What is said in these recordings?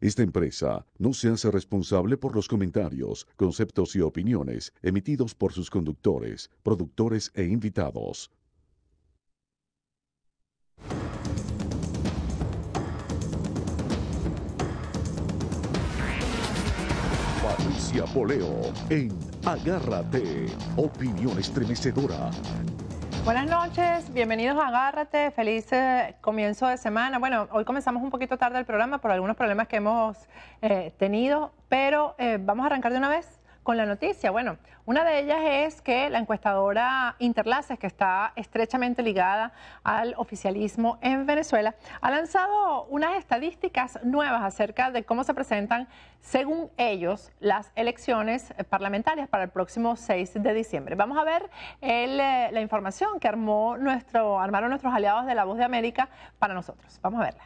Esta empresa no se hace responsable por los comentarios, conceptos y opiniones emitidos por sus conductores, productores e invitados. Patricia Poleo en Agárrate, opinión estremecedora. Buenas noches, bienvenidos a Agárrate, feliz comienzo de semana. Bueno, hoy comenzamos un poquito tarde el programa por algunos problemas que hemos tenido, pero vamos a arrancar de una vez con la noticia. Bueno, una de ellas es que la encuestadora Interlaces, que está estrechamente ligada al oficialismo en Venezuela, ha lanzado unas estadísticas nuevas acerca de cómo se presentan, según ellos, las elecciones parlamentarias para el próximo 6 de diciembre. Vamos a ver la información que armaron nuestros aliados de La Voz de América para nosotros. Vamos a verla.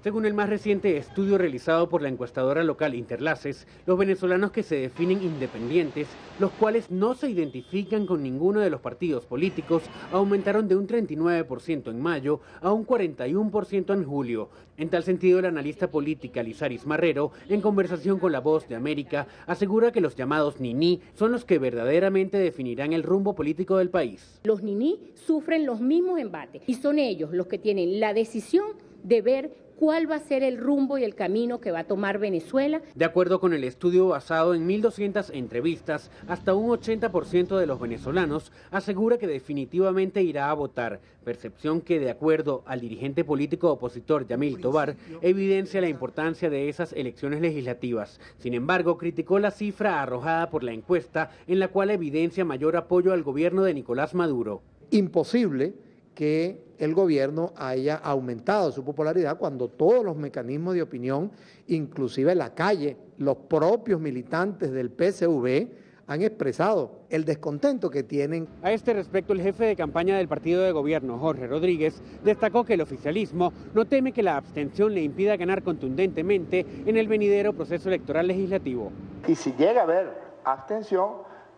Según el más reciente estudio realizado por la encuestadora local Interlaces, los venezolanos que se definen independientes, los cuales no se identifican con ninguno de los partidos políticos, aumentaron de un 39% en mayo a un 41% en julio. En tal sentido, el analista política Lizaris Marrero, en conversación con La Voz de América, asegura que los llamados niní son los que verdaderamente definirán el rumbo político del país. Los niní sufren los mismos embates y son ellos los que tienen la decisión de ver cuál va a ser el rumbo y el camino que va a tomar Venezuela. De acuerdo con el estudio basado en 1.200 entrevistas, hasta un 80% de los venezolanos asegura que definitivamente irá a votar, percepción que, de acuerdo al dirigente político opositor Yamil Tobar, evidencia la importancia de esas elecciones legislativas. Sin embargo, criticó la cifra arrojada por la encuesta, en la cual evidencia mayor apoyo al gobierno de Nicolás Maduro. Imposible que el gobierno haya aumentado su popularidad cuando todos los mecanismos de opinión, inclusive la calle, los propios militantes del PSV, han expresado el descontento que tienen. A este respecto, el jefe de campaña del partido de gobierno, Jorge Rodríguez, destacó que el oficialismo no teme que la abstención le impida ganar contundentemente en el venidero proceso electoral legislativo. Y si llega a haber abstención,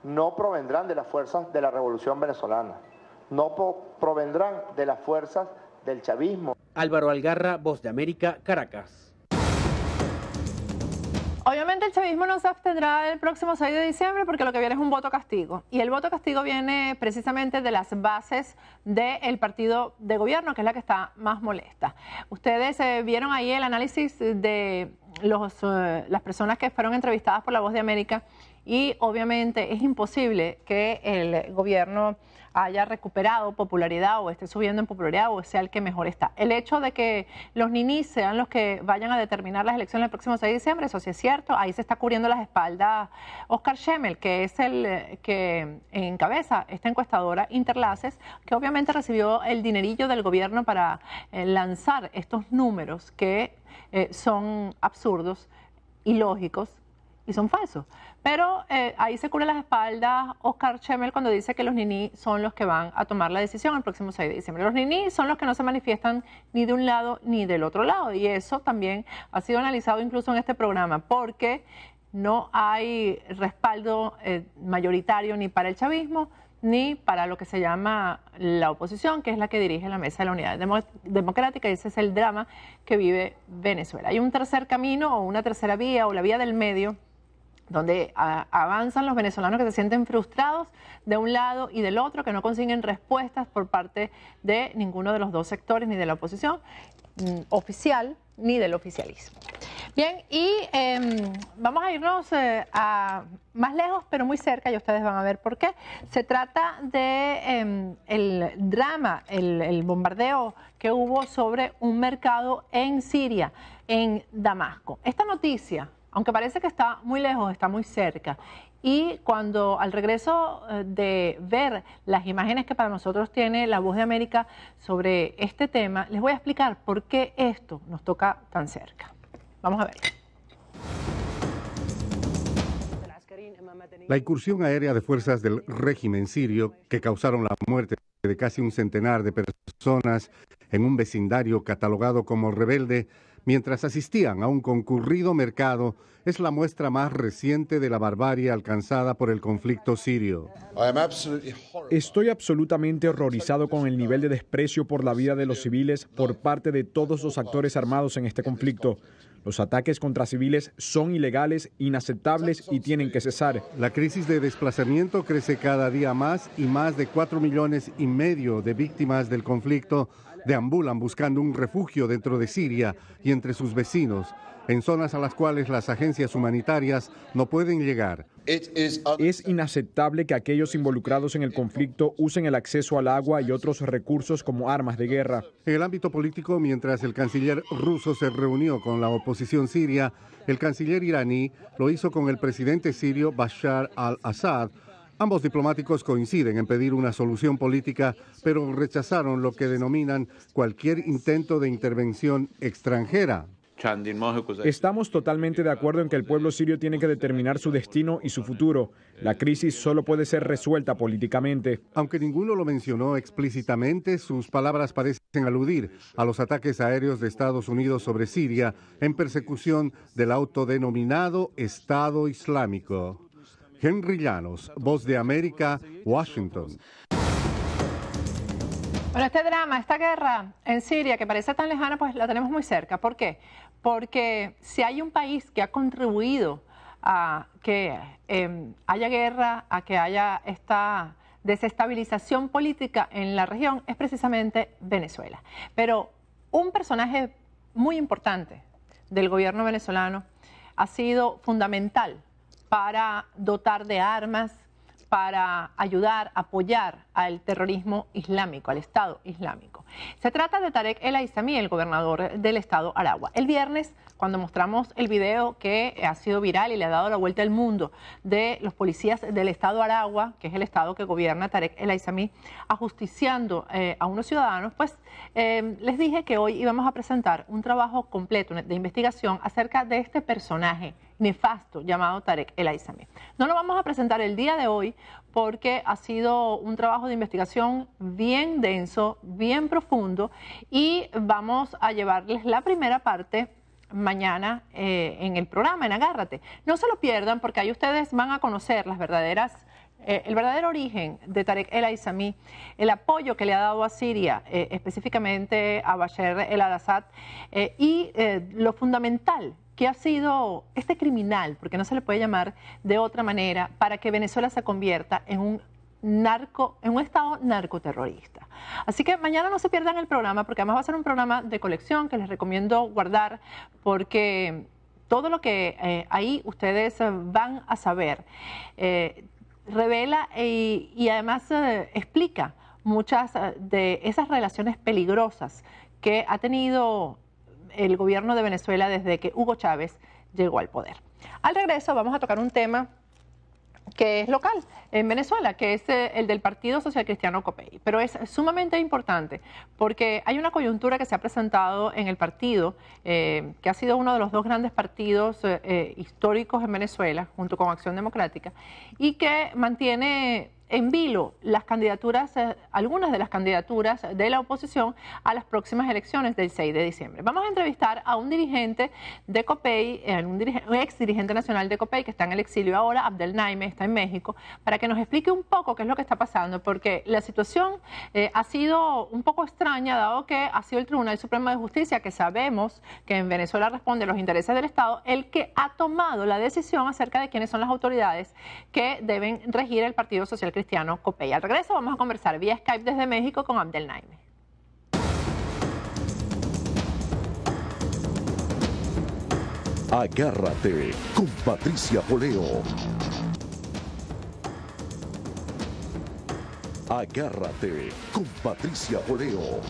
no provendrán de las fuerzas de la Revolución Venezolana. No provendrán de las fuerzas del chavismo. Álvaro Algarra, Voz de América, Caracas. Obviamente el chavismo no se abstendrá el próximo 6 de diciembre porque lo que viene es un voto castigo. Y el voto castigo viene precisamente de las bases del partido de gobierno, que es la que está más molesta. Ustedes vieron ahí el análisis de las personas que fueron entrevistadas por La Voz de América y obviamente es imposible que el gobierno haya recuperado popularidad o esté subiendo en popularidad o sea el que mejor está. El hecho de que los ninis sean los que vayan a determinar las elecciones el próximo 6 de diciembre, eso sí es cierto. Ahí se está cubriendo las espaldas Oscar Schemmel, que es el que encabeza esta encuestadora Interlaces, que obviamente recibió el dinerillo del gobierno para lanzar estos números que son absurdos, ilógicos y son falsos. Pero ahí se cubre las espaldas Oscar Schemmel cuando dice que los niní son los que van a tomar la decisión el próximo 6 de diciembre. Los niní son los que no se manifiestan ni de un lado ni del otro lado. Y eso también ha sido analizado incluso en este programa, porque no hay respaldo mayoritario ni para el chavismo ni para lo que se llama la oposición, que es la que dirige la Mesa de la Unidad Democrática, y ese es el drama que vive Venezuela. Hay un tercer camino o una tercera vía o la vía del medio, donde avanzan los venezolanos que se sienten frustrados de un lado y del otro, que no consiguen respuestas por parte de ninguno de los dos sectores, ni de la oposición oficial ni del oficialismo. Bien, y vamos a irnos a más lejos, pero muy cerca, y ustedes van a ver por qué. Se trata de el drama, el bombardeo que hubo sobre un mercado en Siria, en Damasco. Esta noticia, aunque parece que está muy lejos, está muy cerca. Y cuando al regreso de ver las imágenes que para nosotros tiene La Voz de América sobre este tema, les voy a explicar por qué esto nos toca tan cerca. Vamos a ver. La incursión aérea de fuerzas del régimen sirio que causaron la muerte de casi un centenar de personas en un vecindario catalogado como rebelde mientras asistían a un concurrido mercado, es la muestra más reciente de la barbarie alcanzada por el conflicto sirio. Estoy absolutamente horrorizado con el nivel de desprecio por la vida de los civiles por parte de todos los actores armados en este conflicto. Los ataques contra civiles son ilegales, inaceptables y tienen que cesar. La crisis de desplazamiento crece cada día más y más de 4,5 millones de víctimas del conflicto deambulan buscando un refugio dentro de Siria y entre sus vecinos, en zonas a las cuales las agencias humanitarias no pueden llegar. Es inaceptable que aquellos involucrados en el conflicto usen el acceso al agua y otros recursos como armas de guerra. En el ámbito político, mientras el canciller ruso se reunió con la oposición siria, el canciller iraní lo hizo con el presidente sirio Bashar al-Assad. Ambos diplomáticos coinciden en pedir una solución política, pero rechazaron lo que denominan cualquier intento de intervención extranjera. Estamos totalmente de acuerdo en que el pueblo sirio tiene que determinar su destino y su futuro. La crisis solo puede ser resuelta políticamente. Aunque ninguno lo mencionó explícitamente, sus palabras parecen aludir a los ataques aéreos de Estados Unidos sobre Siria en persecución del autodenominado Estado Islámico. Henry Llanos, Voz de América, Washington. Bueno, este drama, esta guerra en Siria que parece tan lejana, pues la tenemos muy cerca. ¿Por qué? Porque si hay un país que ha contribuido a que haya guerra, a que haya esta desestabilización política en la región, es precisamente Venezuela. Pero un personaje muy importante del gobierno venezolano ha sido fundamental para dotar de armas, para ayudar, apoyar al terrorismo islámico, al Estado Islámico. Se trata de Tarek El Aissami, el gobernador del estado Aragua. El viernes, cuando mostramos el video que ha sido viral y le ha dado la vuelta al mundo de los policías del estado Aragua, que es el estado que gobierna Tarek El Aissami, ajusticiando a unos ciudadanos, pues les dije que hoy íbamos a presentar un trabajo completo de investigación acerca de este personaje nefasto llamado Tarek El Aissami. No lo vamos a presentar el día de hoy porque ha sido un trabajo de investigación bien denso, bien profundo, y vamos a llevarles la primera parte mañana en el programa, en Agárrate. No se lo pierdan porque ahí ustedes van a conocer las verdaderas el verdadero origen de Tarek El Aissami, el apoyo que le ha dado a Siria, específicamente a Bashar el-Assad, y lo fundamental que ha sido este criminal, porque no se le puede llamar de otra manera, para que Venezuela se convierta en un estado narcoterrorista. Así que mañana no se pierdan el programa, porque además va a ser un programa de colección que les recomiendo guardar, porque todo lo que ahí ustedes van a saber revela y además explica muchas de esas relaciones peligrosas que ha tenido el gobierno de Venezuela desde que Hugo Chávez llegó al poder. Al regreso vamos a tocar un tema que es local en Venezuela, que es el del Partido Social Cristiano COPEI. Pero es sumamente importante porque hay una coyuntura que se ha presentado en el partido, que ha sido uno de los dos grandes partidos históricos en Venezuela, junto con Acción Democrática, y que mantiene en vilo las candidaturas, algunas de las candidaturas de la oposición a las próximas elecciones del 6 de diciembre. Vamos a entrevistar a un dirigente de COPEI, un ex dirigente nacional de COPEI que está en el exilio ahora, Abdel Naime, está en México, para que nos explique un poco qué es lo que está pasando, porque la situación ha sido un poco extraña, dado que ha sido el Tribunal Supremo de Justicia, que sabemos que en Venezuela responde a los intereses del Estado, el que ha tomado la decisión acerca de quiénes son las autoridades que deben regir el Partido Social Cristiano COPEI. Al regreso vamos a conversar vía Skype desde México con Abdel Naime. Agárrate con Patricia Poleo. Agárrate con Patricia Poleo.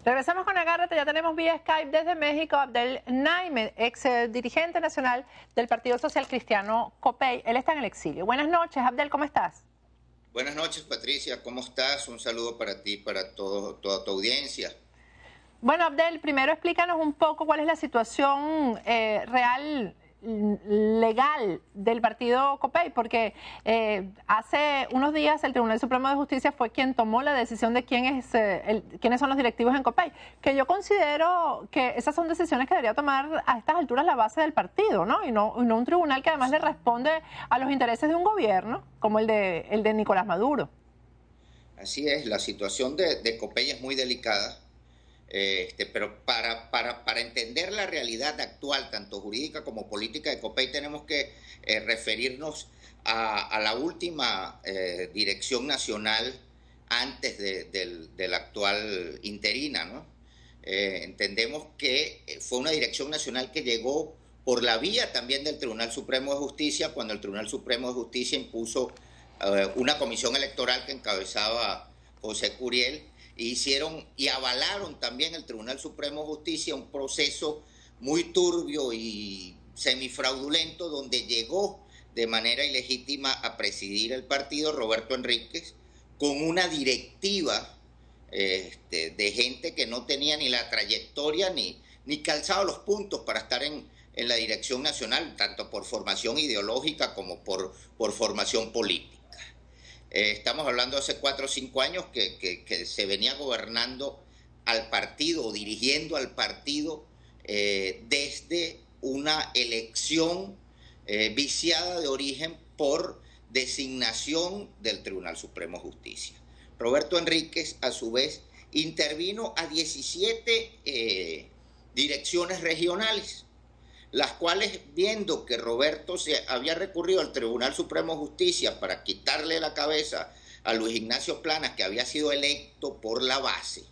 Regresamos con Agárrate, ya tenemos vía Skype desde México Abdel Naime, ex dirigente nacional del Partido Social Cristiano COPEI. Él está en el exilio. Buenas noches, Abdel, ¿cómo estás? Buenas noches, Patricia, ¿cómo estás? Un saludo para ti, para toda tu audiencia. Bueno, Abdel, primero explícanos un poco cuál es la situación real, legal del partido COPEI, porque hace unos días el Tribunal Supremo de Justicia fue quien tomó la decisión de quiénes son los directivos en COPEI, que yo considero que esas son decisiones que debería tomar a estas alturas la base del partido, ¿no? Y no un tribunal que además le responde a los intereses de un gobierno como el de Nicolás Maduro. Así es, la situación de COPEI es muy delicada. Pero para entender la realidad actual, tanto jurídica como política de COPEI, tenemos que referirnos a la última dirección nacional antes de la actual interina, ¿no? Entendemos que fue una dirección nacional que llegó por la vía también del Tribunal Supremo de Justicia, cuando el Tribunal Supremo de Justicia impuso una comisión electoral que encabezaba José Curiel, y avalaron también el Tribunal Supremo de Justicia un proceso muy turbio y semifraudulento, donde llegó de manera ilegítima a presidir el partido Roberto Enríquez con una directiva de gente que no tenía ni la trayectoria ni calzado los puntos para estar en la dirección nacional, tanto por formación ideológica como por formación política. Estamos hablando de hace 4 o 5 años que se venía gobernando al partido o dirigiendo al partido desde una elección viciada de origen por designación del Tribunal Supremo de Justicia. Roberto Enríquez, a su vez, intervino a 17 direcciones regionales, las cuales, viendo que Roberto se había recurrido al Tribunal Supremo de Justicia para quitarle la cabeza a Luis Ignacio Planas, que había sido electo por la base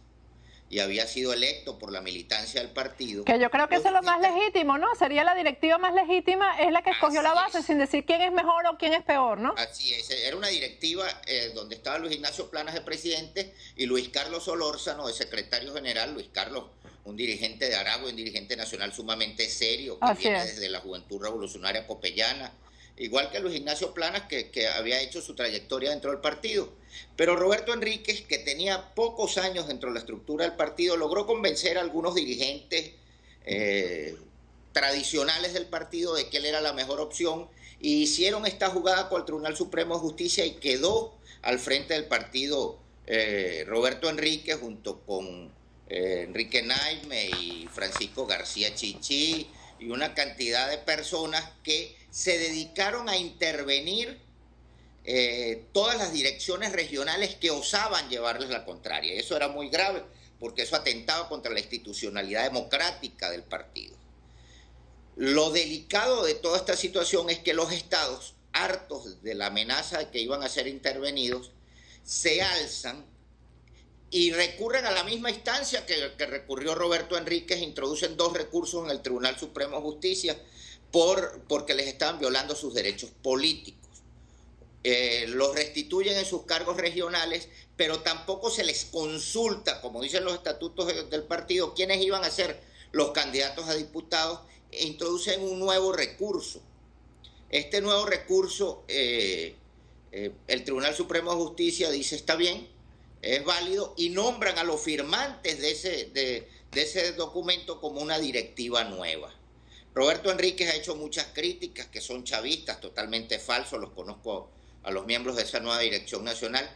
y había sido electo por la militancia del partido. Que yo creo que eso es lo más legítimo, ¿no? Sería la directiva más legítima, es la que escogió la base, sin decir quién es mejor o quién es peor, ¿no? Así es, era una directiva donde estaba Luis Ignacio Planas de presidente y Luis Carlos Solórzano de secretario general. Luis Carlos, un dirigente de Aragua, un dirigente nacional sumamente serio, que viene desde la Juventud Revolucionaria Popeyana, igual que Luis Ignacio Planas, que había hecho su trayectoria dentro del partido. Pero Roberto Enríquez, que tenía pocos años dentro de la estructura del partido, logró convencer a algunos dirigentes tradicionales del partido de que él era la mejor opción, y hicieron esta jugada con el Tribunal Supremo de Justicia, y quedó al frente del partido Roberto Enríquez junto con Enrique Naime y Francisco García Chichí y una cantidad de personas que se dedicaron a intervenir todas las direcciones regionales que osaban llevarles la contraria. Eso era muy grave, porque eso atentaba contra la institucionalidad democrática del partido. Lo delicado de toda esta situación es que los estados, hartos de la amenaza de que iban a ser intervenidos, se alzan y recurren a la misma instancia que recurrió Roberto Enríquez. Introducen 2 recursos en el Tribunal Supremo de Justicia porque les estaban violando sus derechos políticos. Los restituyen en sus cargos regionales, pero tampoco se les consulta, como dicen los estatutos del partido, quiénes iban a ser los candidatos a diputados, e introducen un nuevo recurso. Este nuevo recurso, el Tribunal Supremo de Justicia dice está bien, es válido, y nombran a los firmantes de ese documento como una directiva nueva. Roberto Enríquez ha hecho muchas críticas que son chavistas, totalmente falsos, los conozco a los miembros de esa nueva dirección nacional,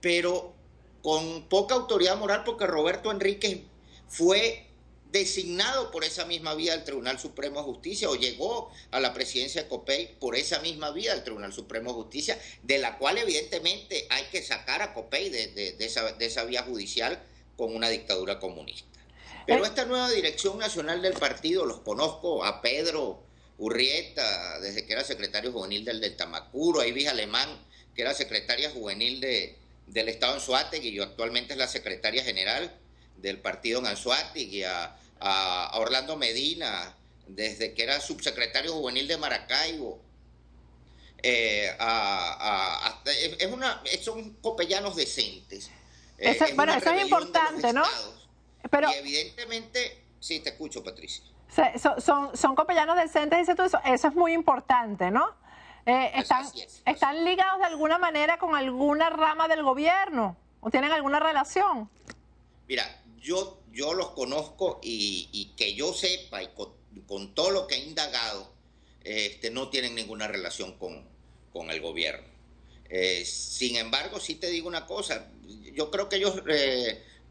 pero con poca autoridad moral, porque Roberto Enríquez fue designado por esa misma vía del Tribunal Supremo de Justicia, o llegó a la presidencia de COPEI por esa misma vía del Tribunal Supremo de Justicia, de la cual evidentemente hay que sacar a COPEI de esa vía judicial con una dictadura comunista. Pero esta nueva dirección nacional del partido, los conozco a Pedro Urrieta, desde que era secretario juvenil del Tamacuro, a Ibis Alemán, que era secretaria juvenil del Estado en Anzoátegui, y actualmente es la secretaria general del partido en Anzoátegui, a Orlando Medina, desde que era subsecretario juvenil de Maracaibo. Son copellanos decentes. Bueno, eso es importante, ¿no? Pero, y evidentemente, sí, te escucho, Patricia. Son copellanos decentes, dice tú, eso es muy importante, ¿no? ¿Están ligados de alguna manera con alguna rama del gobierno? ¿O tienen alguna relación? Mira, yo los conozco, y que yo sepa, y con todo lo que he indagado, no tienen ninguna relación con el gobierno. Sin embargo, sí te digo una cosa, yo creo que ellos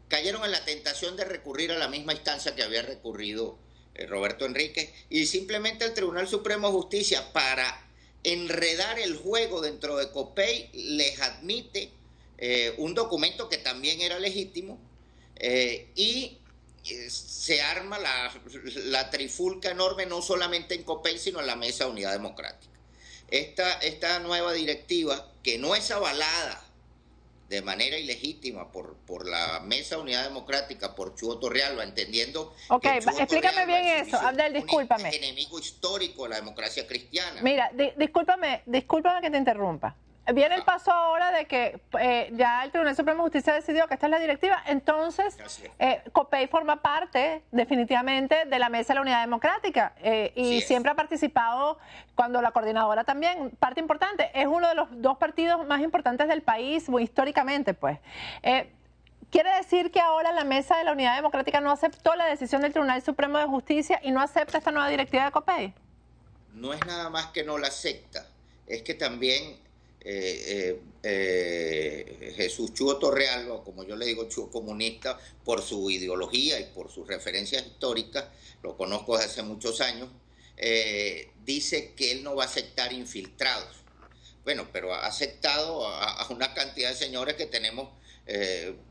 cayeron en la tentación de recurrir a la misma instancia que había recurrido Roberto Enríquez, y simplemente el Tribunal Supremo de Justicia, para enredar el juego dentro de COPEI, les admite un documento que también era legítimo, y se arma la trifulca enorme, no solamente en COPEI, sino en la Mesa de Unidad Democrática. Esta nueva directiva, que no es avalada de manera ilegítima por la Mesa de Unidad Democrática, por Chuo Torrealba, entendiendo que Chuo explícame Torrealba bien eso, Abdel, discúlpame. Un enemigo histórico de la democracia cristiana. Mira, discúlpame que te interrumpa. Viene el paso ahora de que ya el Tribunal Supremo de Justicia decidió que esta es la directiva, entonces COPEI forma parte definitivamente de la Mesa de la Unidad Democrática y siempre ha participado, cuando la coordinadora también, parte importante, es uno de los dos partidos más importantes del país, muy históricamente pues. ¿Quiere decir que ahora la Mesa de la Unidad Democrática no aceptó la decisión del Tribunal Supremo de Justicia y no acepta esta nueva directiva de COPEI? No es nada más que no la acepta, es que también Jesús Chuo Torrealba, como yo le digo, Chuo comunista, por su ideología y por sus referencias históricas, lo conozco desde hace muchos años, dice que él no va a aceptar infiltrados. Bueno, pero ha aceptado a una cantidad de señores que tenemos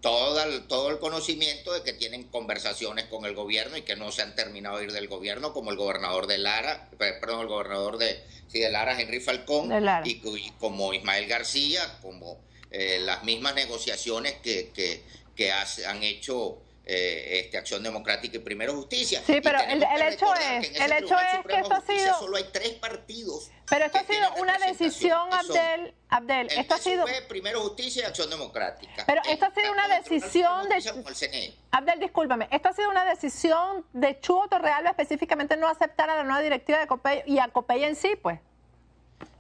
todo el conocimiento de que tienen conversaciones con el gobierno y que no se han terminado de ir del gobierno, como el gobernador de Lara, el gobernador de Lara, Henry Falcón, y como Ismael García, como las mismas negociaciones que han hecho Acción Democrática y Primero Justicia. Sí, pero el hecho es que esto ha sido... Solo hay 3 partidos. Pero esto ha sido una decisión, Abdel, esto ha sido... Primero Justicia y Acción Democrática. Pero esto ha sido una decisión de... Abdel, discúlpame, esto ha sido una decisión de Chuo Torrealba específicamente no aceptar a la nueva directiva de COPEI y a COPEI en sí, pues.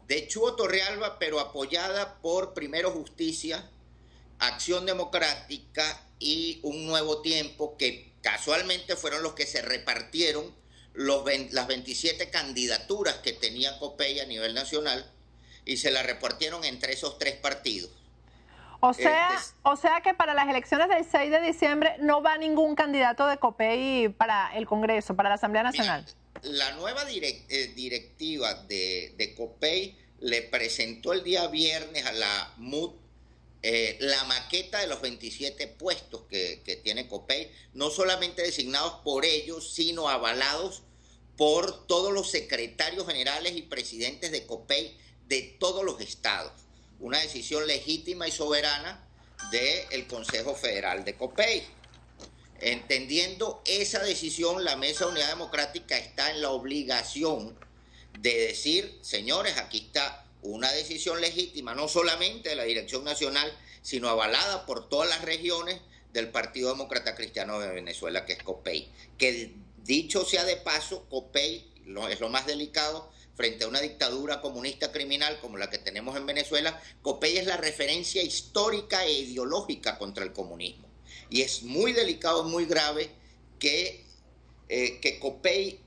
De Chuo Torrealba, pero apoyada por Primero Justicia, Acción Democrática y Un Nuevo Tiempo, que casualmente fueron los que se repartieron las 27 candidaturas que tenía COPEI a nivel nacional, y se las repartieron entre esos 3 partidos. O sea que para las elecciones del 6 de diciembre no va ningún candidato de COPEI para el Congreso, para la Asamblea Nacional. Mira, la nueva directiva de COPEI le presentó el día viernes a la MUD la maqueta de los 27 puestos que tiene COPEI, no solamente designados por ellos, sino avalados por todos los secretarios generales y presidentes de COPEI de todos los estados. Una decisión legítima y soberana del Consejo Federal de COPEI. Entendiendo esa decisión, la Mesa de Unidad Democrática está en la obligación de decir, señores, aquí está una decisión legítima, no solamente de la Dirección Nacional, sino avalada por todas las regiones del Partido Demócrata Cristiano de Venezuela, que es COPEI. Que dicho sea de paso, COPEI es lo más delicado frente a una dictadura comunista criminal como la que tenemos en Venezuela. COPEI es la referencia histórica e ideológica contra el comunismo. Y es muy delicado, muy grave que COPEI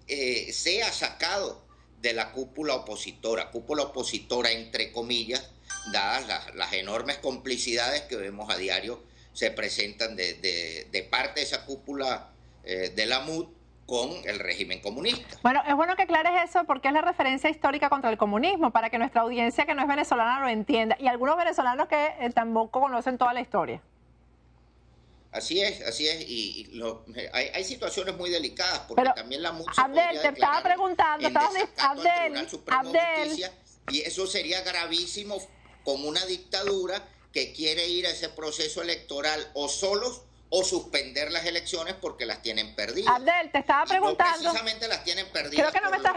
sea sacado de la cúpula opositora entre comillas, dadas las enormes complicidades que vemos a diario se presentan de parte de esa cúpula de la MUD con el régimen comunista. Bueno, es bueno que aclares eso porque es la referencia histórica contra el comunismo, para que nuestra audiencia que no es venezolana lo entienda, y algunos venezolanos que tampoco conocen toda la historia. Así es, y hay situaciones muy delicadas, porque pero, también la MUD se Abdel, te estaba preguntando, Abdel, y eso sería gravísimo con una dictadura que quiere ir a ese proceso electoral o solos o suspender las elecciones porque las tienen perdidas. Abdel, te estaba preguntando. No precisamente las tienen perdidas. Creo que no me estás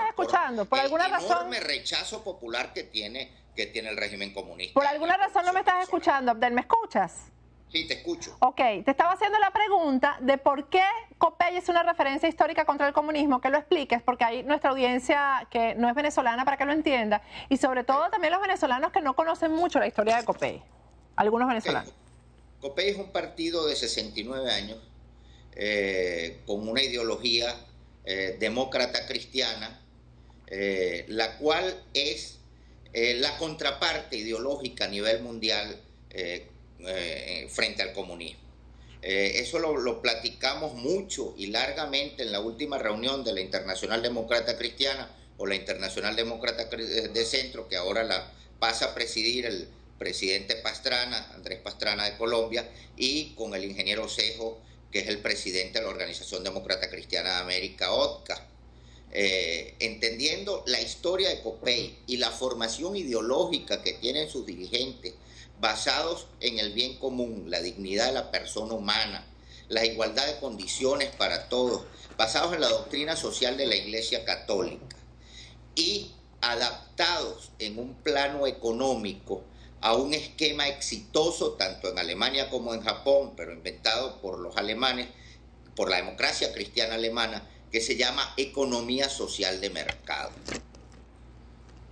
escuchando. Por alguna razón. El enorme rechazo popular que tiene el régimen comunista. Por alguna razón no me estás escuchando, Abdel. ¿Me escuchas? Sí, te escucho. Ok, te estaba haciendo la pregunta de por qué COPEI es una referencia histórica contra el comunismo, que lo expliques, porque hay nuestra audiencia que no es venezolana para que lo entienda, y sobre todo también los venezolanos que no conocen mucho la historia de COPEI, algunos venezolanos. COPEI es un partido de 69 años, con una ideología demócrata cristiana, la cual es la contraparte ideológica a nivel mundial frente al comunismo. Eso lo platicamos mucho y largamente en la última reunión de la Internacional Demócrata Cristiana o la Internacional Demócrata de Centro, que ahora la pasa a presidir el presidente Pastrana, Andrés Pastrana de Colombia, y con el ingeniero Cejo, que es el presidente de la Organización Demócrata Cristiana de América, ODCA. Entendiendo la historia de COPEI y la formación ideológica que tienen sus dirigentes, basados en el bien común, la dignidad de la persona humana, la igualdad de condiciones para todos, basados en la doctrina social de la Iglesia Católica y adaptados en un plano económico a un esquema exitoso tanto en Alemania como en Japón, pero inventado por los alemanes, por la democracia cristiana alemana, que se llama economía social de mercado.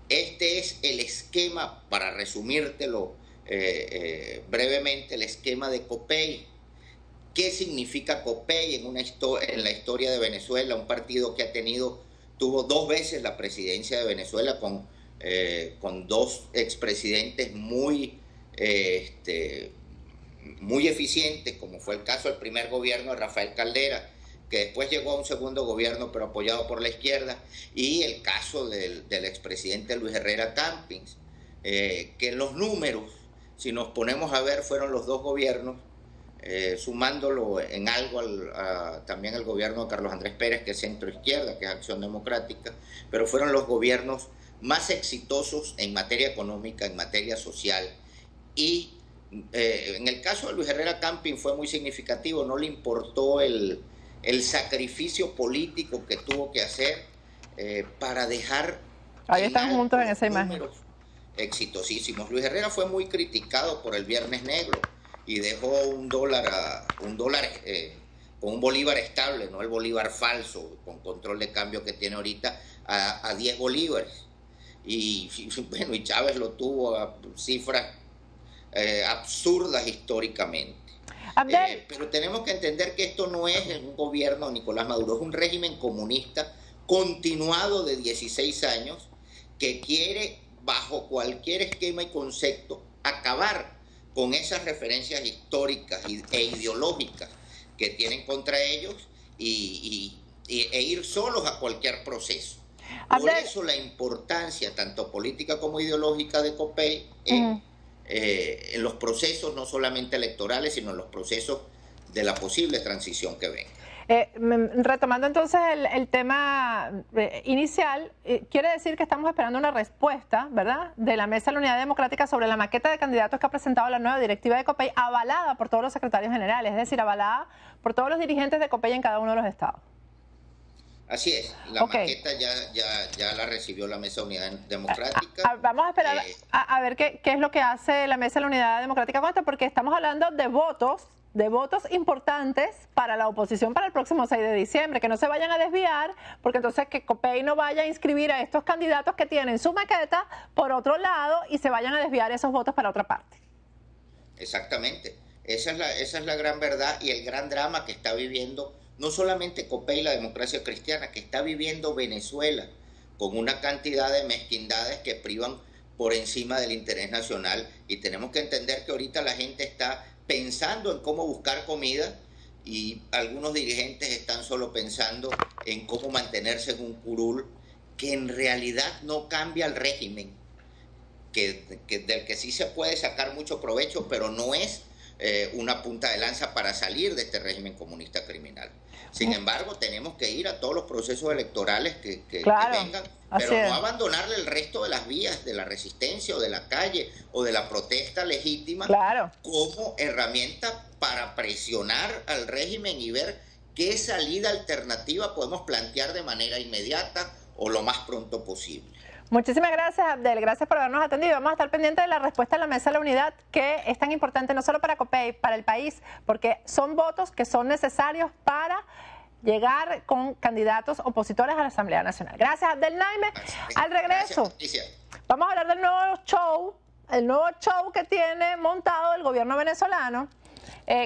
Este es el esquema, para resumírtelo brevemente, el esquema de COPEI. ¿Qué significa COPEI en la historia de Venezuela? Un partido que tuvo 2 veces la presidencia de Venezuela con 2 expresidentes muy eficientes, como fue el caso del primer gobierno de Rafael Caldera, que después llegó a un segundo gobierno pero apoyado por la izquierda, y el caso del expresidente Luis Herrera Campins, que en los números, si nos ponemos a ver, fueron los 2 gobiernos, sumándolo en algo también al gobierno de Carlos Andrés Pérez, que es centro-izquierda, que es Acción Democrática, pero fueron los gobiernos más exitosos en materia económica, en materia social. Y en el caso de Luis Herrera Campins fue muy significativo, no le importó el sacrificio político que tuvo que hacer para dejar... Ahí están juntos en esa imagen. Exitosísimos. Luis Herrera fue muy criticado por el Viernes Negro y dejó un dólar con un bolívar estable, no el bolívar falso, con control de cambio que tiene ahorita, a 10 bolívares. Y bueno, y Chávez lo tuvo a cifras absurdas históricamente. Pero tenemos que entender que esto no es un gobierno de Nicolás Maduro, es un régimen comunista continuado de 16 años que quiere, bajo cualquier esquema y concepto, acabar con esas referencias históricas e ideológicas que tienen contra ellos e ir solos a cualquier proceso. Por eso la importancia, tanto política como ideológica, de COPEI en los procesos no solamente electorales, sino en los procesos de la posible transición que venga. Retomando entonces el tema inicial, quiere decir que estamos esperando una respuesta, ¿verdad?, de la Mesa de la Unidad Democrática sobre la maqueta de candidatos que ha presentado la nueva directiva de COPEI, avalada por todos los secretarios generales, es decir, avalada por todos los dirigentes de COPEI en cada uno de los estados. Así es, la maqueta ya la recibió la Mesa de Unidad Democrática. Vamos a esperar a ver qué es lo que hace la Mesa de la Unidad Democrática con esto, porque estamos hablando de votos importantes para la oposición para el próximo 6 de diciembre, que no se vayan a desviar, porque entonces que COPEI no vaya a inscribir a estos candidatos que tienen su maqueta por otro lado y se vayan a desviar esos votos para otra parte. Exactamente, esa es la gran verdad y el gran drama que está viviendo no solamente COPEI, la democracia cristiana, que está viviendo Venezuela, con una cantidad de mezquindades que privan por encima del interés nacional, y tenemos que entender que ahorita la gente está pensando en cómo buscar comida y algunos dirigentes están solo pensando en cómo mantenerse en un curul que en realidad no cambia el régimen, del que sí se puede sacar mucho provecho, pero no es una punta de lanza para salir de este régimen comunista criminal. Sin embargo, tenemos que ir a todos los procesos electorales que vengan, pero no abandonarle el resto de las vías de la resistencia o de la calle o de la protesta legítima como herramienta para presionar al régimen y ver qué salida alternativa podemos plantear de manera inmediata o lo más pronto posible. Muchísimas gracias, Abdel. Gracias por habernos atendido. Vamos a estar pendientes de la respuesta de la Mesa de la Unidad, que es tan importante no solo para COPEI, para el país, porque son votos que son necesarios para llegar con candidatos opositores a la Asamblea Nacional. Gracias, Abdel Naime. Al regreso, vamos a hablar del nuevo show, el nuevo show que tiene montado el gobierno venezolano,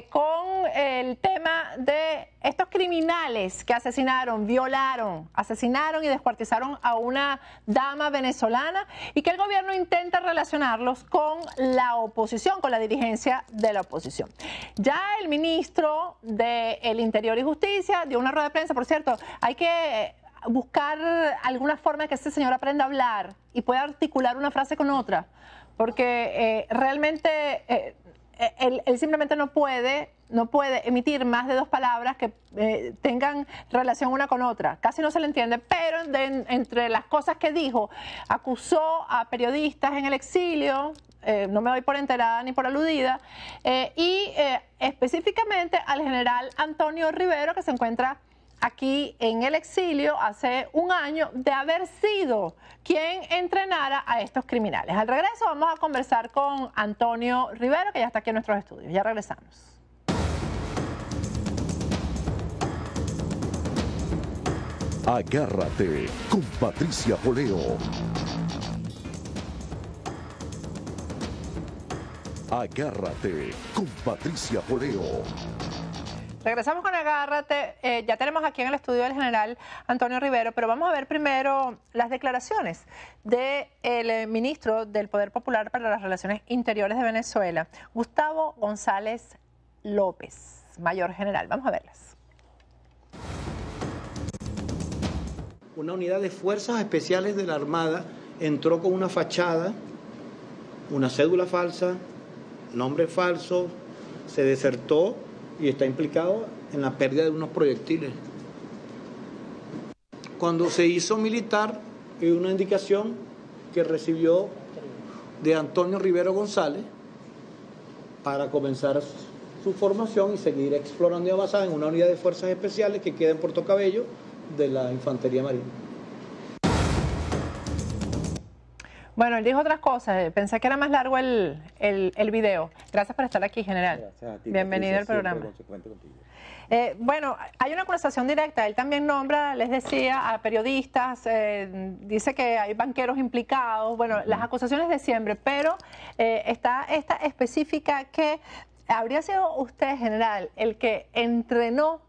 con el tema de estos criminales que asesinaron, violaron, asesinaron y descuartizaron a una dama venezolana y que el gobierno intenta relacionarlos con la oposición, con la dirigencia de la oposición. Ya el ministro del Interior y Justicia dio una rueda de prensa, por cierto, hay que buscar alguna forma de que este señor aprenda a hablar y pueda articular una frase con otra, porque realmente él simplemente no puede emitir más de 2 palabras que tengan relación una con otra. Casi no se le entiende, pero entre las cosas que dijo, acusó a periodistas en el exilio, no me doy por enterada ni por aludida, y específicamente al general Antonio Rivero, que se encuentra aquí en el exilio hace un año de haber sido quien entrenara a estos criminales. Al regreso vamos a conversar con Antonio Rivero, que ya está aquí en nuestros estudios. Ya regresamos. Agárrate con Patricia Poleo. Agárrate con Patricia Poleo. Regresamos con Agárrate. Ya tenemos aquí en el estudio del general Antonio Rivero, pero vamos a ver primero las declaraciones del ministro del Poder Popular para las Relaciones Interiores de Venezuela, Gustavo González López, mayor general. Vamos a verlas. Una unidad de fuerzas especiales de la Armada entró con una fachada, una cédula falsa, nombre falso, se desertó y está implicado en la pérdida de unos proyectiles. Cuando se hizo militar, hay una indicación que recibió de Antonio Rivero González para comenzar su formación y seguir explorando y avanzando en una unidad de fuerzas especiales que queda en Puerto Cabello de la Infantería Marina. Bueno, él dijo otras cosas. Pensé que era más largo el video. Gracias por estar aquí, general. Bienvenido al programa. Bueno, hay una acusación directa. Él también nombra, les decía, a periodistas. Dice que hay banqueros implicados. Bueno, las acusaciones de siempre. Pero está esta específica que habría sido usted, general, el que entrenó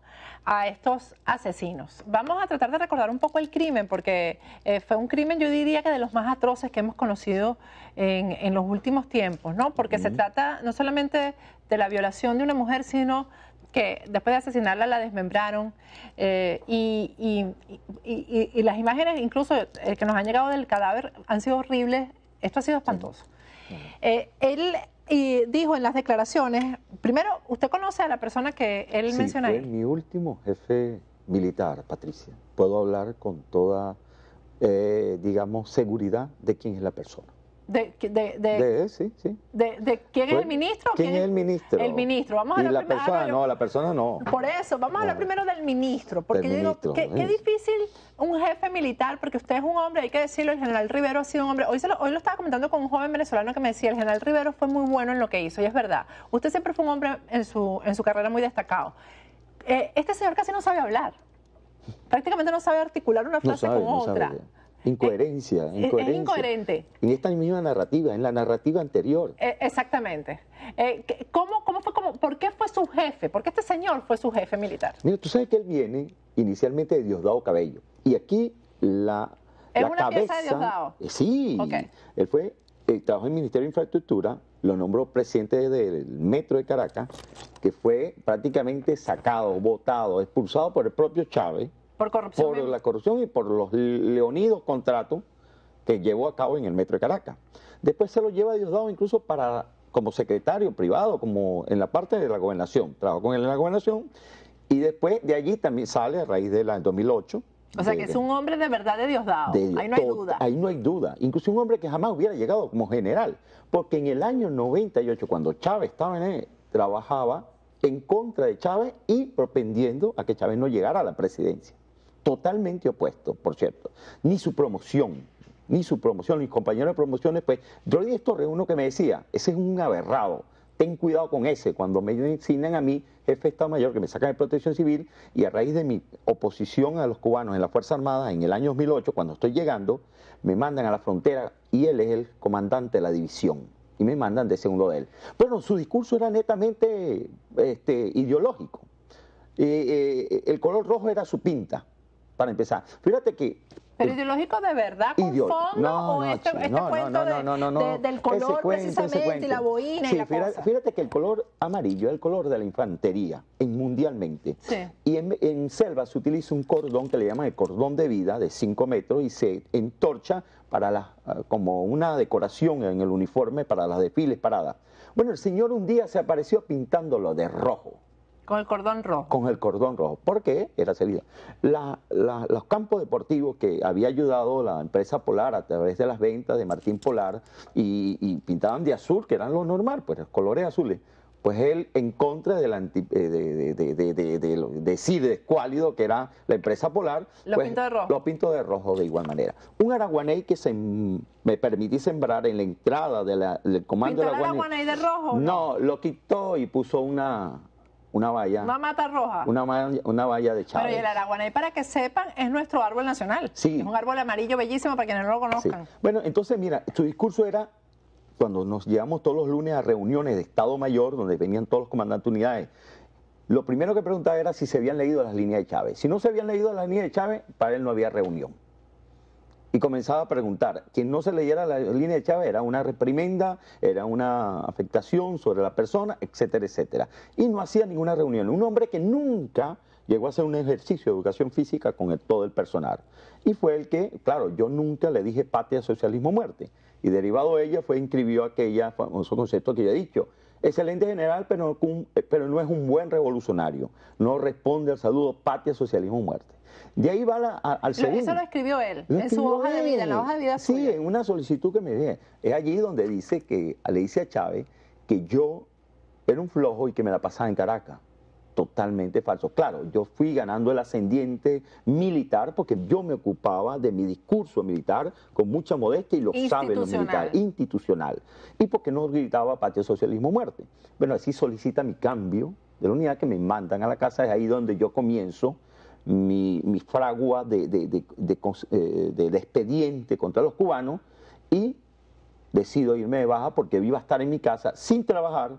a estos asesinos. Vamos a tratar de recordar un poco el crimen, porque fue un crimen, yo diría que de los más atroces que hemos conocido en los últimos tiempos, ¿no? Porque se trata no solamente de la violación de una mujer, sino que después de asesinarla la desmembraron y las imágenes incluso que nos han llegado del cadáver han sido horribles. Esto ha sido espantoso. Él dijo en las declaraciones, primero, ¿usted conoce a la persona que él menciona ahí? Sí, fue mi último jefe militar, Patricia. Puedo hablar con toda, digamos, seguridad de quién es la persona. ¿De quién es el ministro? ¿Quién es el ministro? El ministro. Vamos a hablar la persona no, la persona no. Por eso, vamos a hablar primero del ministro, porque yo digo, qué difícil un jefe militar, porque usted es un hombre, hay que decirlo, el general Rivero ha sido un hombre. Hoy lo estaba comentando con un joven venezolano que me decía, el general Rivero fue muy bueno en lo que hizo, y es verdad. Usted siempre fue un hombre en su carrera muy destacado. Este señor casi no sabe hablar. Prácticamente no sabe articular una frase con otra. Incoherencia. Es incoherente. En esta misma narrativa, en la narrativa anterior. Exactamente. ¿Por qué fue su jefe? ¿Por qué este señor fue su jefe militar? Mira, tú sabes que él viene inicialmente de Diosdado Cabello. Y aquí la cabeza... pieza de Diosdado? Sí. Okay. Él trabajó en el Ministerio de Infraestructura, lo nombró presidente del Metro de Caracas, que fue prácticamente sacado, votado, expulsado por el propio Chávez. Por corrupción. Por la corrupción y por los leonidos contratos que llevó a cabo en el Metro de Caracas. Después se lo lleva a Diosdado incluso como secretario privado, como en la parte de la gobernación. Trabajó con él en la gobernación y después de allí también sale a raíz del 2008. O sea que es un hombre de verdad de Diosdado. Ahí no hay duda. Ahí no hay duda. Incluso un hombre que jamás hubiera llegado como general. Porque en el año 98, cuando Chávez estaba trabajaba en contra de Chávez y propendiendo a que Chávez no llegara a la presidencia. Totalmente opuesto, por cierto. Ni su promoción, mis compañeros de promociones, pues, Rodríguez Torres, uno que me decía, ese es un aberrado, ten cuidado con ese, cuando me designan a mí, jefe de Estado Mayor, que me sacan de Protección Civil, y a raíz de mi oposición a los cubanos en la Fuerza Armada, en el año 2008, cuando estoy llegando, me mandan a la frontera, y él es el comandante de la división. y me mandan de segundo de él. Bueno, su discurso era netamente ideológico. El color rojo era su pinta, para empezar. Fíjate que... ¿Pero ideológico de verdad, con fondo, o este cuento del color precisamente, y la boina y la cosa? Fíjate que el color amarillo es el color de la infantería mundialmente. Sí. Y en selva se utiliza un cordón que le llaman el cordón de vida, de 5 metros, y se entorcha para como una decoración en el uniforme para las desfiles paradas. Bueno, el señor un día se apareció pintándolo de rojo. Con el cordón rojo. Con el cordón rojo. ¿Por qué? Era servido. Los campos deportivos que había ayudado la empresa Polar a través de las ventas de Martín Polar y pintaban de azul, que eran lo normal, pues los colores azules. Pues él, en contra de CIDE Escuálido, que era la empresa Polar, lo pues, pintó de rojo. Lo pintó de rojo de igual manera. Un araguaney que me permití sembrar en la entrada del comando del araguaney de rojo? No, lo quitó y puso una valla. Una mata roja. Una valla de Chávez. Pero y el araguaney, para que sepan, es nuestro árbol nacional. Sí. Es un árbol amarillo bellísimo para quienes no lo conozcan. Sí. Bueno, entonces mira, su discurso era, cuando nos llevamos todos los lunes a reuniones de Estado Mayor, donde venían todos los comandantes de unidades, lo primero que preguntaba era si se habían leído las líneas de Chávez. Si no se habían leído las líneas de Chávez, para él no había reunión. Y comenzaba a preguntar, quien no se leyera la línea de Chávez era una reprimenda, era una afectación sobre la persona, etcétera, etcétera. Y no hacía ninguna reunión. Un hombre que nunca llegó a hacer un ejercicio de educación física con todo el personal. Y fue el que, claro, yo nunca le dije patria, socialismo, muerte. Y derivado de ella inscribió aquella famoso concepto que ya he dicho. Excelente general, pero no es un buen revolucionario. No responde al saludo patria, socialismo, muerte. De ahí va al segundo. Eso lo escribió él, en su hoja de vida, en la hoja de vida suya. Sí, en una solicitud que me dé. Es allí donde dice que le dice a Chávez que yo era un flojo y que me la pasaba en Caracas. Totalmente falso. Claro, yo fui ganando el ascendiente militar porque yo me ocupaba de mi discurso militar con mucha modestia, y lo saben los militares, institucional. Y porque no gritaba patria, socialismo, muerte. Bueno, así solicita mi cambio de la unidad, que me mandan a la casa. Es ahí donde yo comienzo mi fragua de expediente contra los cubanos, y decido irme de baja porque iba a estar en mi casa sin trabajar,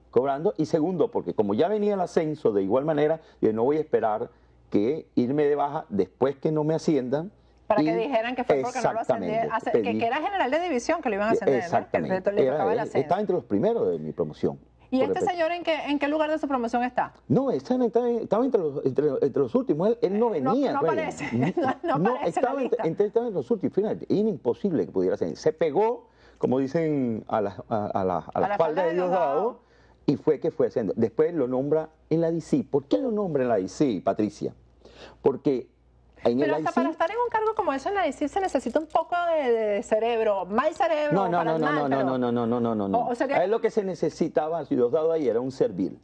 cobrando, y segundo, porque como ya venía el ascenso de igual manera, yo no voy a esperar que irme de baja después que no me asciendan. Para que dijeran que fue porque no lo ascendieron, que era general de división, que lo iban a ascender. Exactamente. ¿no? Estaba entre los primeros de mi promoción. ¿Y este señor en qué lugar de su promoción está? No, estaba entre los últimos. Él no venía. No aparece. No estaba entre los últimos. Fíjate, era imposible que pudiera ser. Se pegó, como dicen, a la falda de Diosdado, y fue haciendo. Después lo nombra en la DC. ¿Por qué lo nombra en la DC, Patricia? Porque pero hasta para estar en un cargo como eso en la DC se necesita un poco de cerebro, mal cerebro. No. A él lo que se necesitaba, si Diosdado ahí, era un servil.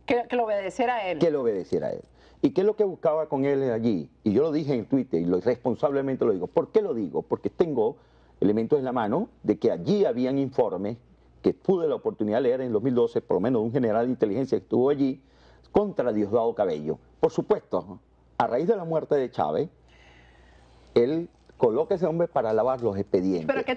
Que lo obedeciera a él. Que lo obedeciera a él. ¿Y qué es lo que buscaba con él allí? Y yo lo dije en Twitter, y responsablemente lo digo. ¿Por qué lo digo? Porque tengo elementos en la mano de que allí habían informes que tuve la oportunidad de leer en 2012, por lo menos de un general de inteligencia que estuvo allí, contra Diosdado Cabello. Por supuesto, a raíz de la muerte de Chávez, él coloca a ese hombre para lavar los expedientes. ¿Pero qué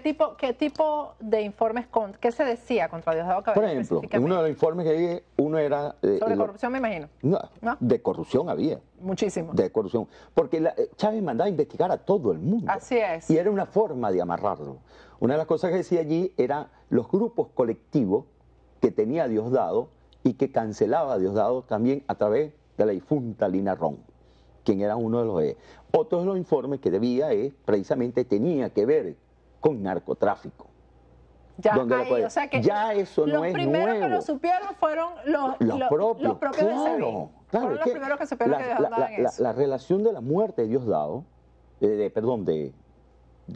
tipo de informes, qué se decía contra Diosdado Cabello? Por ejemplo, uno de los informes que dije, uno era... ¿Sobre corrupción, me imagino? No, de corrupción había. Muchísimo. De corrupción. Porque Chávez mandaba a investigar a todo el mundo. Así es. Y era una forma de amarrarlo. Una de las cosas que decía allí era los grupos colectivos que tenía Diosdado y que cancelaba a Diosdado también a través de la difunta Lina Ron, quien era uno de los... Otro de los informes que debía precisamente tenía que ver con narcotráfico. Ya, o sea que ya eso no es nuevo. Los primeros que lo supieron fueron los propios de SEBIN. Claro, fueron los primeros que supieron que Diosdado en eso. La relación de la muerte de Diosdado, de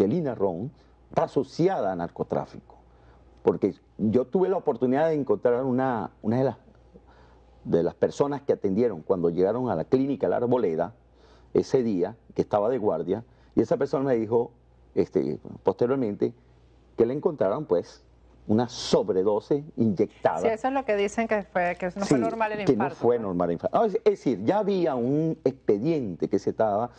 Lina Ron, está asociada a narcotráfico. Porque yo tuve la oportunidad de encontrar una de las personas que atendieron cuando llegaron a la clínica La Arboleda, ese día, que estaba de guardia, y esa persona me dijo, posteriormente, que le encontraron, pues, una sobredosis inyectada. Sí, eso es lo que dicen que no fue normal el infarto. Que no fue normal el infarto. Es decir, ya había un expediente que estaba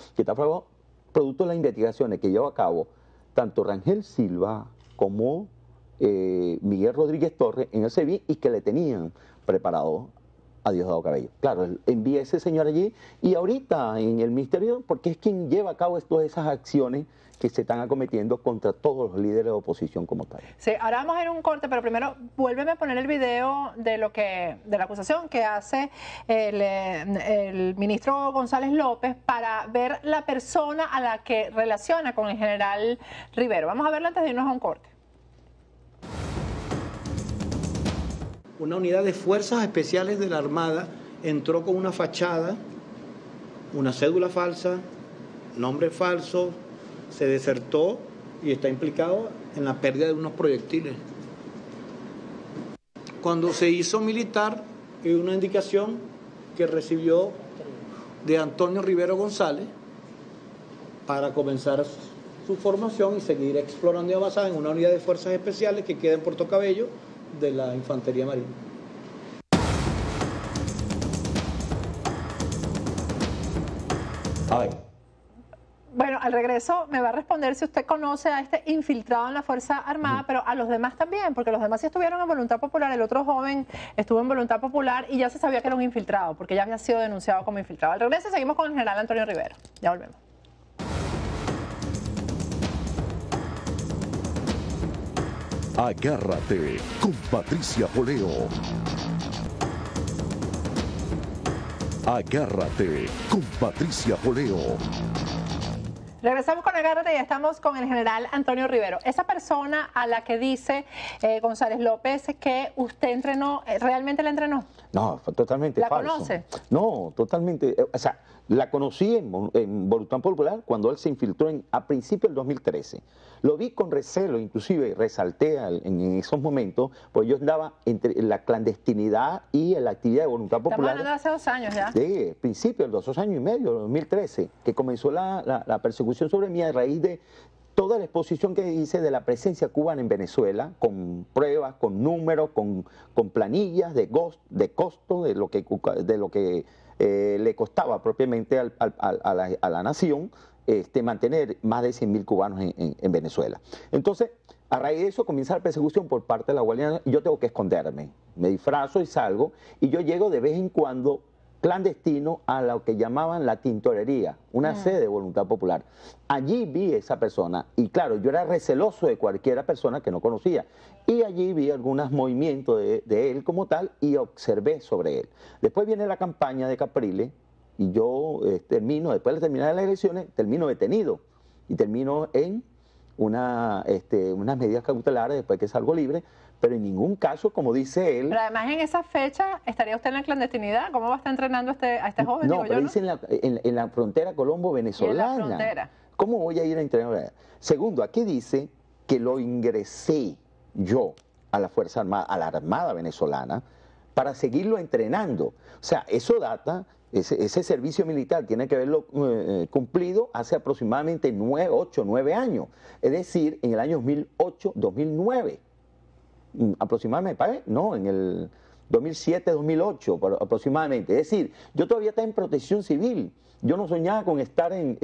producto de las investigaciones que llevó a cabo tanto Rangel Silva como Miguel Rodríguez Torres en el SEBIN y que le tenían preparado a Diosdado Cabello. Claro, él envía a ese señor allí y ahorita en el ministerio, porque es quien lleva a cabo todas esas acciones que se están acometiendo contra todos los líderes de oposición como tal. Sí, ahora vamos a ir a un corte, pero primero vuélveme a poner el video de la acusación que hace el ministro González López para ver la persona a la que relaciona con el general Rivero. Vamos a verlo antes de irnos a un corte. Una unidad de fuerzas especiales de la Armada entró con una fachada, una cédula falsa, nombre falso, se desertó y está implicado en la pérdida de unos proyectiles. Cuando se hizo militar, hay una indicación que recibió de Antonio Rivero González para comenzar su formación y seguir explorando y avanzando en una unidad de fuerzas especiales que queda en Puerto Cabello de la Infantería Marina. Ay. Bueno, al regreso me va a responder si usted conoce a este infiltrado en la Fuerza Armada, pero a los demás también, porque los demás sí estuvieron en Voluntad Popular. El otro joven estuvo en Voluntad Popular y ya se sabía que era un infiltrado, porque ya había sido denunciado como infiltrado. Al regreso seguimos con el general Antonio Rivero. Ya volvemos. Agárrate con Patricia Poleo. Agárrate con Patricia Poleo. Regresamos con Agárrate y estamos con el general Antonio Rivero. Esa persona a la que dice González López que usted entrenó, ¿realmente la entrenó? No, fue totalmente falso. ¿La conoce? No, totalmente. O sea, la conocí en Voluntad Popular cuando él se infiltró a principios del 2013. Lo vi con recelo, inclusive resalté en esos momentos, pues yo andaba entre la clandestinidad y la actividad de Voluntad Popular. Estamos hablando de hace 2 años ya. Sí, principios, 2 años y medio, 2013, que comenzó la persecución sobre mí a raíz de toda la exposición que hice de la presencia cubana en Venezuela, con pruebas, con números, con planillas de costo, de lo que le costaba propiamente a la nación mantener más de 100.000 cubanos en Venezuela. Entonces, a raíz de eso comienza la persecución por parte de la Guardia Nacional y yo tengo que esconderme. Me disfrazo y salgo y yo llego de vez en cuando clandestino a lo que llamaban la tintorería, una sede de Voluntad Popular. Allí vi a esa persona y claro, yo era receloso de cualquiera persona que no conocía y allí vi algunos movimientos de él como tal y observé sobre él. Después viene la campaña de Capriles y yo después de terminar las elecciones, termino detenido y termino en unas medidas cautelares después que salgo libre, pero en ningún caso, como dice él... Pero además en esa fecha, ¿estaría usted en la clandestinidad? ¿Cómo va a estar entrenando a este joven? No, pero dice en la frontera colombo-venezolana. ¿En la frontera? ¿Cómo voy a ir a entrenar? Segundo, aquí dice que lo ingresé yo a la Fuerza Armada, a la Armada venezolana, para seguirlo entrenando. O sea, eso data... Ese servicio militar tiene que haberlo cumplido hace aproximadamente 8 o 9 años, es decir, en el año 2008-2009, aproximadamente, no, en el 2007-2008 aproximadamente, es decir, yo todavía estaba en protección civil, yo no soñaba con estar en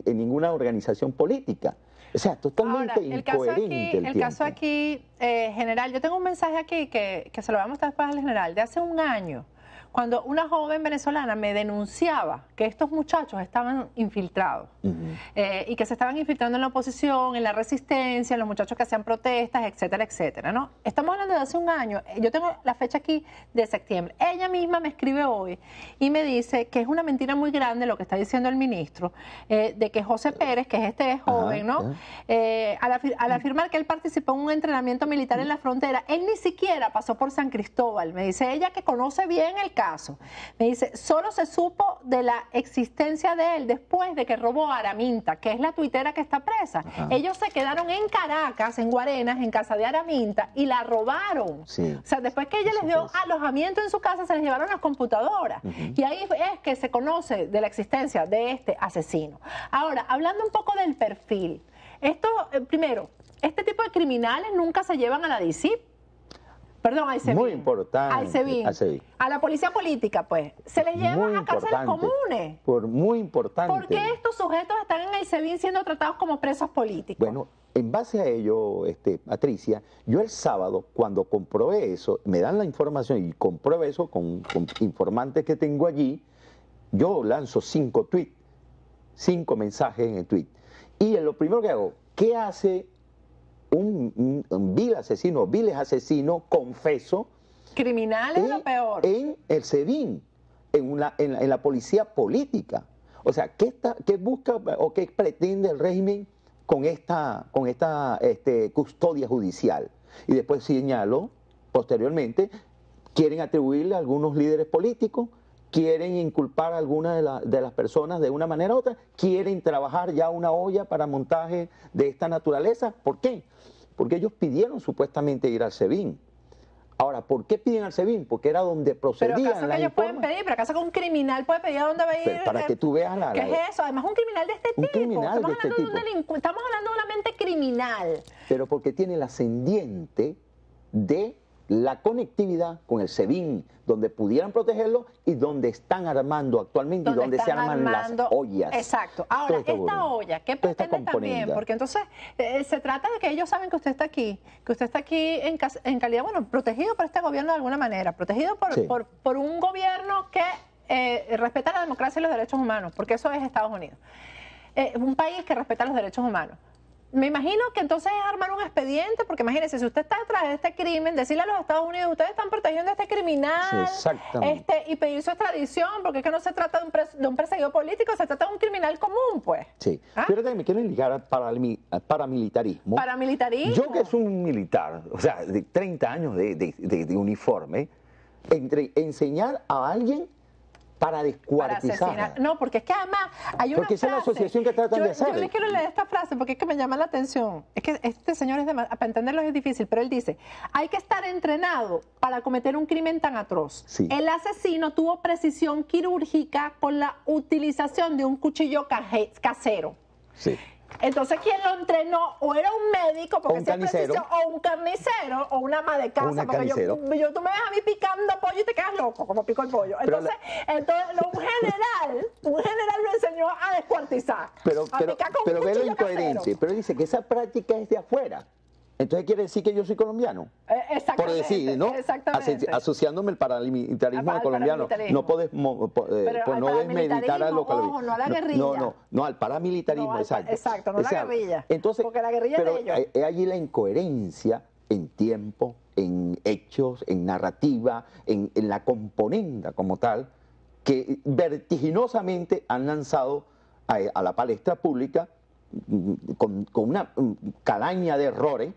ninguna organización política. O sea, totalmente incoherente el caso aquí, general, yo tengo un mensaje aquí que se lo vamos a dar al general, de hace un año, cuando una joven venezolana me denunciaba que estos muchachos estaban infiltrados y que se estaban infiltrando en la oposición, en la resistencia, en los muchachos que hacían protestas, etcétera, etcétera, ¿no? Estamos hablando de hace un año, yo tengo la fecha aquí de septiembre. Ella misma me escribe hoy y me dice que es una mentira muy grande lo que está diciendo el ministro, de que José Pérez, que es este joven, ¿no? Al afirmar que él participó en un entrenamiento militar en la frontera, él ni siquiera pasó por San Cristóbal. Me dice ella que conoce bien el caso. Me dice, solo se supo de la existencia de él después de que robó a Araminta, que es la tuitera que está presa. Ellos se quedaron en Caracas, en Guarenas, en casa de Araminta, y la robaron. Sí. O sea, después que ella les dio alojamiento en su casa, se les llevaron las computadoras. Y ahí es que se conoce de la existencia de este asesino. Ahora, hablando un poco del perfil, esto, primero, este tipo de criminales nunca se llevan a la DICIP. Perdón, al SEBIN. Muy importante. Al SEBIN. A la policía política, pues. Se les lleva Muy a cárceles importante. comunes. Muy importante. ¿Por qué estos sujetos están en el SEBIN siendo tratados como presos políticos? Bueno, en base a ello, Patricia, yo el sábado, cuando comprobé eso, me dan la información y compruebo eso con informantes que tengo allí, yo lanzo 5 tweets, 5 mensajes en el tweet. Y lo primero que hago, ¿qué hace un vil asesino, viles asesino, confeso? Criminal es lo peor. En el SEBIN, en la policía política. O sea, ¿qué busca o qué pretende el régimen con esta custodia judicial? Y después señaló, posteriormente, quieren atribuirle a algunos líderes políticos, quieren inculpar a alguna de las personas de una manera u otra, quieren trabajar ya una olla para montaje de esta naturaleza. ¿Por qué? Porque ellos pidieron supuestamente ir al SEBIN. Ahora, ¿por qué piden al SEBIN? Porque era donde procedían ¿Pero acaso las que ellos pueden pedir? ¿Pero acaso que un criminal puede pedir a dónde va a ir? Pero para que tú veas ¿Qué es eso? Además, un criminal de este tipo. Estamos hablando de una mente criminal. Pero porque tiene el ascendiente de la conectividad con el SEBIN, donde pudieran protegerlo y donde están armando actualmente y donde se arman las ollas. Exacto. Ahora, esta olla, ¿qué pretende también? Porque entonces se trata de que ellos saben que usted está aquí, en calidad, bueno, protegido por este gobierno de alguna manera, protegido por un gobierno que respeta la democracia y los derechos humanos, porque eso es Estados Unidos. Un país que respeta los derechos humanos. Me imagino que entonces es armar un expediente, porque imagínense, si usted está detrás de este crimen, decirle a los Estados Unidos, ustedes están protegiendo a este criminal, y pedir su extradición, porque es que no se trata de un perseguido político, se trata de un criminal común, pues. Sí, pero me quieren ligar al paramilitarismo. ¿Paramilitarismo? Yo que soy un militar, o sea, de 30 años de uniforme, enseñar a alguien para descuartizar. No, porque es que además hay una porque esa es la asociación que tratan de hacer. Yo les quiero leer esta frase porque es que me llama la atención. Es que este señor, para entenderlo es difícil, pero él dice, hay que estar entrenado para cometer un crimen tan atroz. Sí. El asesino tuvo precisión quirúrgica con la utilización de un cuchillo casero. Sí. Entonces, ¿quién lo entrenó? O era un médico, porque un carnicero, o un carnicero, o una ama de casa. Porque tú me ves a mí picando pollo y te quedas loco, como pico el pollo. Entonces, un general lo enseñó a descuartizar. Pero ve lo incoherente. Pero dice que esa práctica es de afuera. Entonces quiere decir que yo soy colombiano. Exactamente. Por decir, ¿no? Exactamente. Asociándome al paramilitarismo colombiano. No puedes no desmeditar a los colombianos. No a la guerrilla. No, al paramilitarismo, exacto. Exacto, no a la guerrilla. Entonces, porque la guerrilla es de ellos. Hay allí la incoherencia en tiempo, en hechos, en narrativa, en la componenda como tal, que vertiginosamente han lanzado a la palestra pública con una calaña de errores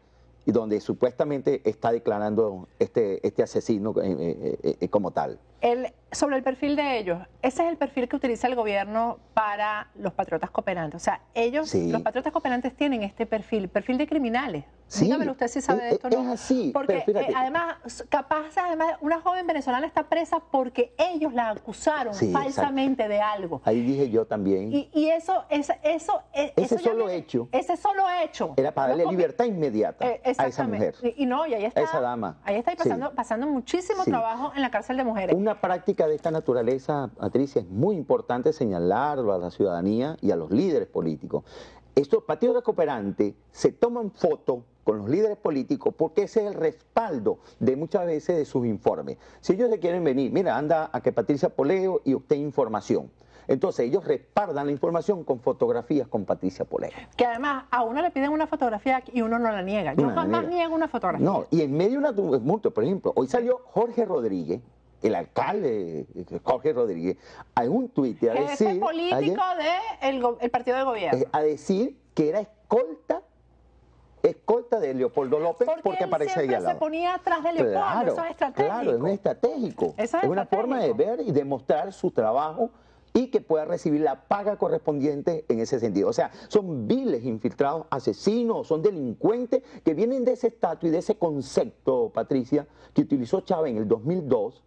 y donde supuestamente está declarando este asesino como tal. Sobre el perfil de ellos, ese es el perfil que utiliza el gobierno para los patriotas cooperantes. O sea, ellos, los patriotas cooperantes tienen este perfil de criminales. Sí, dígame usted si sabe de esto, ¿no? Es así. Porque además, una joven venezolana está presa porque ellos la acusaron falsamente de algo. Ahí dije yo también. Y ese solo hecho era para darle libertad inmediata a esa mujer. Y ahí está. A esa dama. Ahí está pasando muchísimo trabajo en la cárcel de mujeres. Una práctica de esta naturaleza, Patricia, es muy importante señalarlo a la ciudadanía y a los líderes políticos. Estos patriotas cooperantes se toman fotos con los líderes políticos porque ese es el respaldo de muchas veces de sus informes. Si ellos se quieren venir, mira, anda a que Patricia Poleo y obtenga información. Entonces ellos respaldan la información con fotografías con Patricia Poleo. Que además a uno le piden una fotografía y uno no la niega. Yo jamás niego una fotografía. No, y en medio de una tumulto, por ejemplo, hoy salió Jorge Rodríguez, el alcalde Jorge Rodríguez, hay un tuit a decir... Jefe político del partido de gobierno. A decir que era escolta de Leopoldo López porque aparece ahí al lado. Se ponía atrás de Leopoldo, eso es estratégico. Claro, es un estratégico. Es una forma de ver y demostrar su trabajo y que pueda recibir la paga correspondiente en ese sentido. O sea, son viles infiltrados, asesinos, son delincuentes que vienen de ese estatus y de ese concepto, Patricia, que utilizó Chávez en el 2002,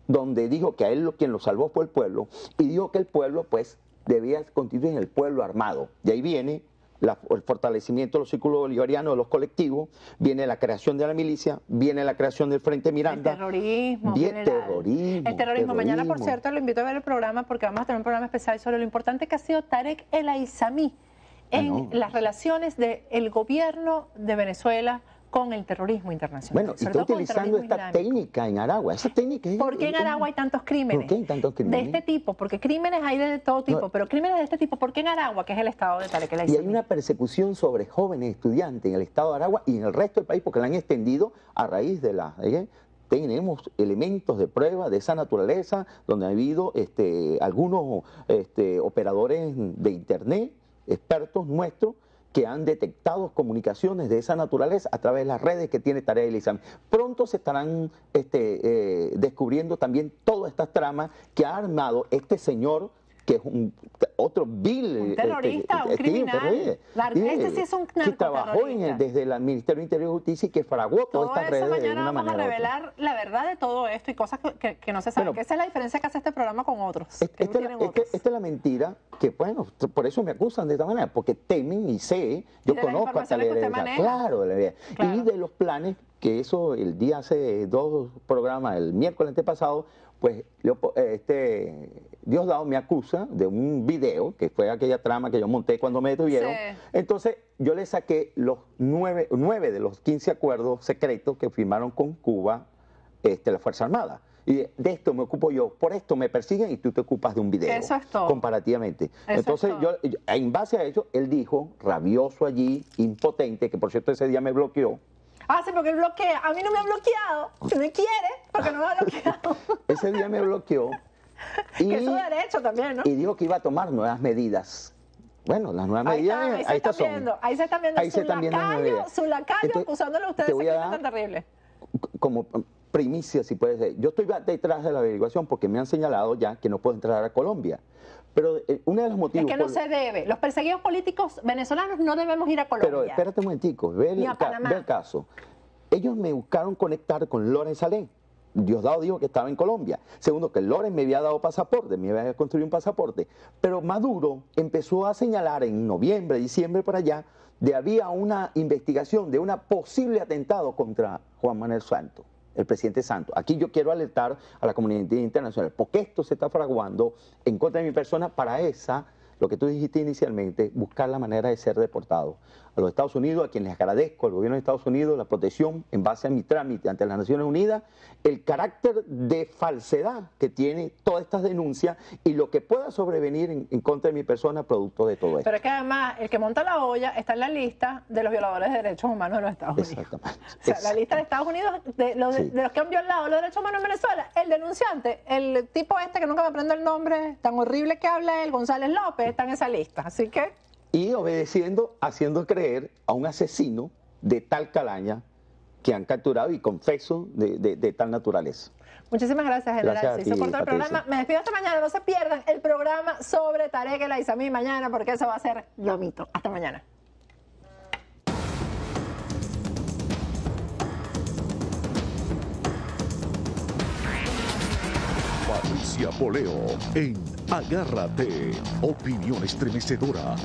donde dijo que a él quien lo salvó fue el pueblo, y dijo que el pueblo, pues, debía constituir en el pueblo armado. De ahí viene el fortalecimiento de los círculos bolivarianos, de los colectivos, viene la creación de la milicia, viene la creación del Frente Miranda. El terrorismo. El terrorismo. Mañana, por cierto, lo invito a ver el programa porque vamos a tener un programa especial sobre lo importante que ha sido Tarek El Aissami en las relaciones del gobierno de Venezuela con el terrorismo internacional. Bueno, y está utilizando esta técnica en Aragua. Esa técnica ¿Por qué en Aragua hay tantos crímenes? ¿Por qué hay tantos crímenes? De este tipo, porque crímenes hay de todo tipo, pero crímenes de este tipo, ¿por qué en Aragua, que es el estado de Tarek El Aissami? Y hay una persecución sobre jóvenes estudiantes en el estado de Aragua y en el resto del país porque la han extendido a raíz de la... Tenemos elementos de prueba de esa naturaleza donde ha habido algunos operadores de Internet, expertos nuestros, que han detectado comunicaciones de esa naturaleza a través de las redes que tiene Tarek El Aissami. Pronto se estarán descubriendo también todas estas tramas que ha armado este señor, que es otro vil... Un terrorista, un criminal. Este sí es un narcoterrorista. Que trabajó desde el Ministerio de Interior y Justicia y que fraguó todas estas redes de una manera. Mañana vamos a revelar la verdad de todo esto y cosas que no se saben. Esa es la diferencia que hace este programa con otros. Esta es la mentira que, bueno, por eso me acusan de esta manera, porque temen y sé, yo conozco hasta claro, y de los planes, que eso el día hace 2 programas, el miércoles antepasado, pues Diosdado me acusa de un video, que fue aquella trama que yo monté cuando me detuvieron. Sí. Entonces yo le saqué los 9 de los 15 acuerdos secretos que firmaron con Cuba la Fuerza Armada. Y de esto me ocupo yo, por esto me persiguen y tú te ocupas de un video. Eso es todo. Comparativamente. Eso entonces es todo. yo, en base a eso, él dijo, rabioso allí, impotente, que por cierto ese día me bloqueó. Ah, sí, porque él bloquea. A mí no me ha bloqueado. Si me quiere, porque no me ha bloqueado. Ese día me bloqueó. Que es su derecho también, ¿no? Y dijo que iba a tomar nuevas medidas. Bueno, las nuevas medidas, ahí se están viendo. Su lacayo acusándole a ustedes de que tan terrible. Como primicia, si puede ser. Yo estoy detrás de la averiguación porque me han señalado ya que no puedo entrar a Colombia. Pero uno de los motivos... Es que no se debe. Los perseguidos políticos venezolanos no debemos ir a Colombia. Pero espérate un momentico, ve el caso. Ellos me buscaron conectar con Lorenz Salén. Diosdado dijo que estaba en Colombia. Segundo, que Lorenz me había dado pasaporte, me había construido un pasaporte. Pero Maduro empezó a señalar en noviembre, diciembre, por allá, había una investigación de un posible atentado contra Juan Manuel Santos, el presidente Santos. Aquí yo quiero alertar a la comunidad internacional, porque esto se está fraguando en contra de mi persona para lo que tú dijiste inicialmente, buscar la manera de ser deportado a los Estados Unidos, a quienes les agradezco al gobierno de Estados Unidos la protección en base a mi trámite ante las Naciones Unidas, el carácter de falsedad que tiene todas estas denuncias y lo que pueda sobrevenir en contra de mi persona producto de todo esto. Pero es que además el que monta la olla está en la lista de los violadores de derechos humanos de los Estados Unidos. Exactamente. O sea, la lista de Estados Unidos de los que han violado los derechos humanos en Venezuela, el denunciante, el tipo que nunca me aprendo el nombre, tan horrible que habla él, González López, está en esa lista. Así que... Y obedeciendo, haciendo creer a un asesino de tal calaña que han capturado y confeso de tal naturaleza. Muchísimas gracias, general. Gracias Se hizo corto el programa. Me despido hasta mañana. No se pierdan el programa sobre Tarek El Aissami mañana, porque eso va a ser lo mito. Hasta mañana. Patricia Poleo en Agárrate, opinión estremecedora.